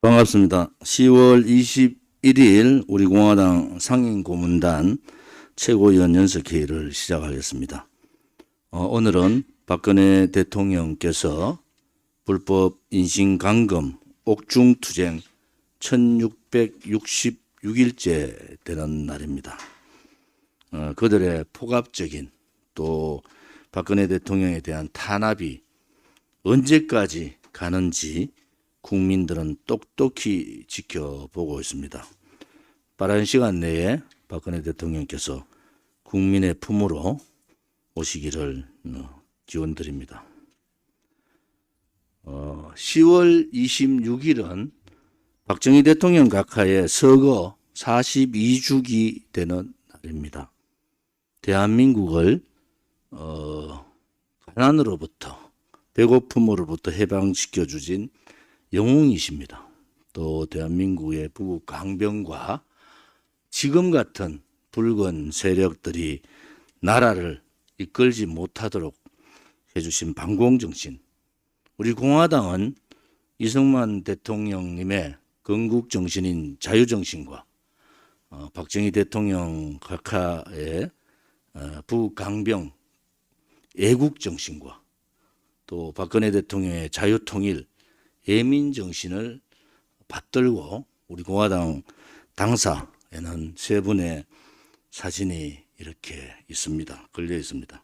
반갑습니다. 10월 21일 우리 공화당 상임고문단 최고위원 연석회의를 시작하겠습니다. 오늘은 박근혜 대통령께서 불법 인신감금 옥중투쟁 1666일째 되는 날입니다. 그들의 폭압적인 또 박근혜 대통령에 대한 탄압이 언제까지 가는지 국민들은 똑똑히 지켜보고 있습니다. 빠른 시간 내에 박근혜 대통령께서 국민의 품으로 오시기를 기원드립니다. 10월 26일은 박정희 대통령 각하의 서거 42주기 되는 날입니다. 대한민국을 가난으로부터 배고픔으로부터 해방시켜 주신 영웅이십니다. 또 대한민국의 북 강병과 지금 같은 붉은 세력들이 나라를 이끌지 못하도록 해주신 반공정신. 우리 공화당은 이승만 대통령님의 건국정신인 자유정신과 박정희 대통령 각하의 북강병 애국정신과 또 박근혜 대통령의 자유통일 예민정신을 받들고 우리 공화당 당사에는 세 분의 사진이 이렇게 있습니다. 걸려 있습니다.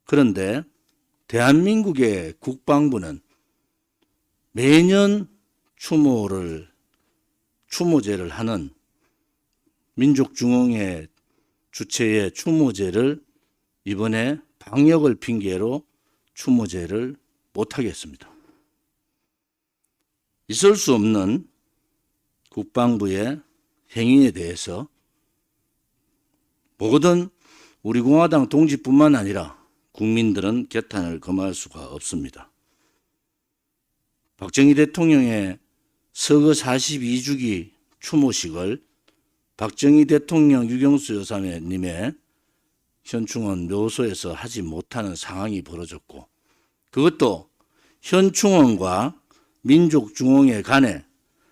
그런데 대한민국의 국방부는 매년 추모제를 하는 민족중흥회 주최의 추모제를 이번에 방역을 핑계로 추모제를 못하겠습니다. 있을 수 없는 국방부의 행위에 대해서 모든 우리 공화당 동지뿐만 아니라 국민들은 개탄을 금할 수가 없습니다. 박정희 대통령의 서거 42주기 추모식을 박정희 대통령 유경수 여사님의 현충원 묘소에서 하지 못하는 상황이 벌어졌고, 그것도 현충원과 민족중흥회 간에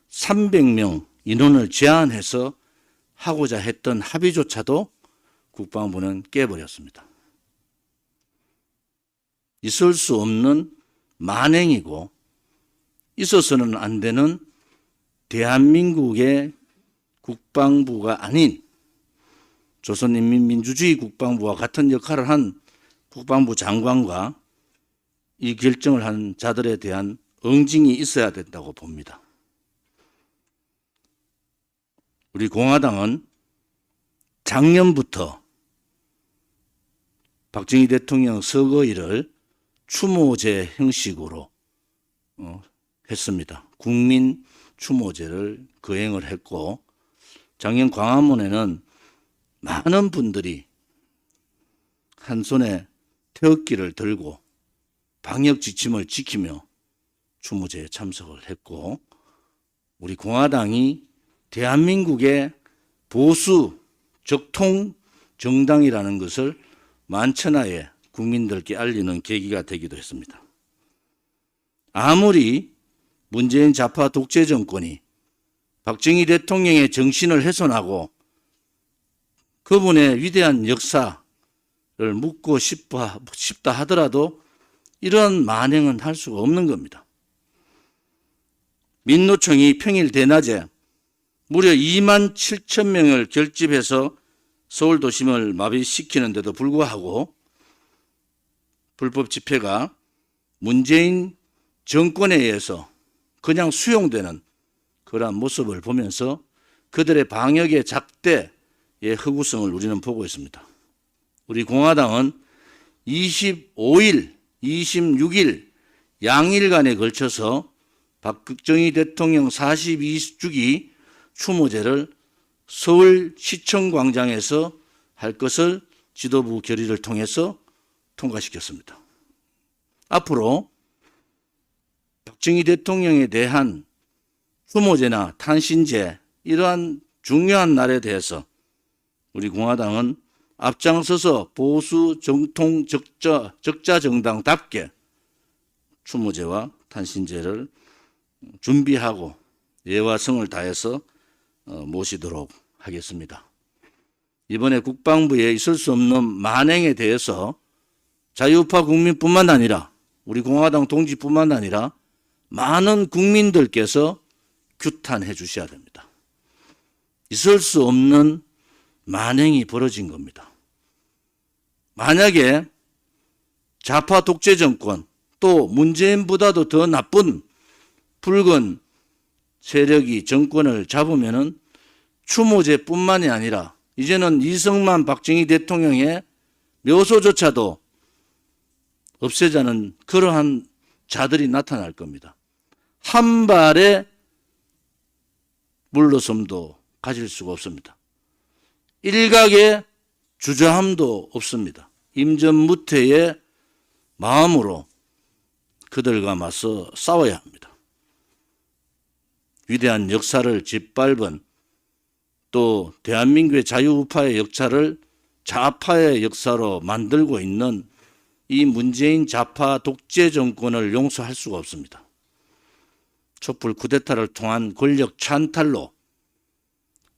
300명 인원을 제한해서 하고자 했던 합의조차도 국방부는 깨버렸습니다. 있을 수 없는 만행이고 있어서는 안 되는 대한민국의 국방부가 아닌 조선인민민주주의 국방부와 같은 역할을 한 국방부 장관과 이 결정을 한 자들에 대한 응징이 있어야 된다고 봅니다. 우리 공화당은 작년부터 박정희 대통령 서거일을 추모제 형식으로 했습니다. 국민 추모제를 거행을 했고, 작년 광화문에는 많은 분들이 한 손에 태극기를 들고 방역 지침을 지키며 추모제에 참석을 했고, 우리 공화당이 대한민국의 보수 적통 정당이라는 것을 만천하에 국민들께 알리는 계기가 되기도 했습니다. 아무리 문재인 좌파 독재 정권이 박정희 대통령의 정신을 훼손하고 그분의 위대한 역사를 묻고 싶다 하더라도 이런 만행은 할 수가 없는 겁니다. 민노총이 평일 대낮에 무려 2만 7천 명을 결집해서 서울 도심을 마비시키는데도 불구하고 불법 집회가 문재인 정권에 의해서 그냥 수용되는 그러한 모습을 보면서 그들의 방역의 작대의 허구성을 우리는 보고 있습니다. 우리 공화당은 25일, 26일 양일간에 걸쳐서 박정희 대통령 42주기 추모제를 서울시청광장에서 할 것을 지도부 결의를 통해서 통과시켰습니다. 앞으로 박정희 대통령에 대한 추모제나 탄신제 이러한 중요한 날에 대해서 우리 공화당은 앞장서서 보수 정통 적자 정당답게 추모제와 탄신제를 준비하고 예와 성을 다해서 모시도록 하겠습니다. 이번에 국방부에 있을 수 없는 만행에 대해서 자유우파 국민뿐만 아니라 우리 공화당 동지뿐만 아니라 많은 국민들께서 규탄해 주셔야 됩니다. 있을 수 없는 만행이 벌어진 겁니다. 만약에 좌파 독재 정권 또 문재인보다도 더 나쁜 붉은 세력이 정권을 잡으면은 추모제뿐만이 아니라 이제는 이승만 박정희 대통령의 묘소조차도 없애자는 그러한 자들이 나타날 겁니다. 한 발의 물러섬도 가질 수가 없습니다. 일각의 주저함도 없습니다. 임전무태의 마음으로 그들과 맞서 싸워야 합니다. 위대한 역사를 짓밟은 또 대한민국의 자유우파의 역사를 좌파의 역사로 만들고 있는 이 문재인 좌파 독재 정권을 용서할 수가 없습니다. 촛불 쿠데타를 통한 권력 찬탈로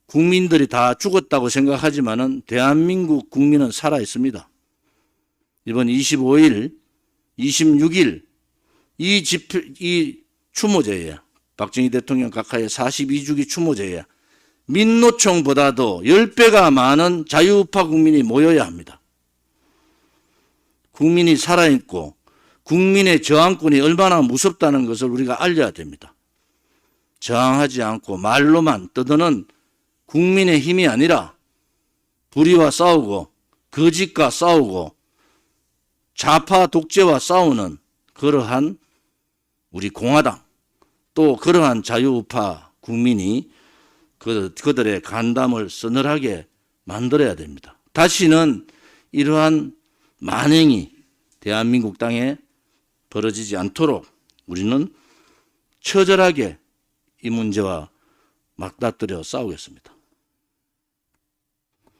국민들이 다 죽었다고 생각하지만은 대한민국 국민은 살아 있습니다. 이번 25일, 26일 이 추모제에 박정희 대통령 각하의 42주기 추모제에 민노총보다도 10배가 많은 자유우파 국민이 모여야 합니다. 국민이 살아있고 국민의 저항권이 얼마나 무섭다는 것을 우리가 알려야 됩니다. 저항하지 않고 말로만 떠드는 국민의 힘이 아니라 불의와 싸우고 거짓과 싸우고 좌파 독재와 싸우는 그러한 우리 공화당 또 그러한 자유우파 국민이 그들의 간담을 서늘하게 만들어야 됩니다. 다시는 이러한 만행이 대한민국 땅에 벌어지지 않도록 우리는 처절하게 이 문제와 맞닥뜨려 싸우겠습니다.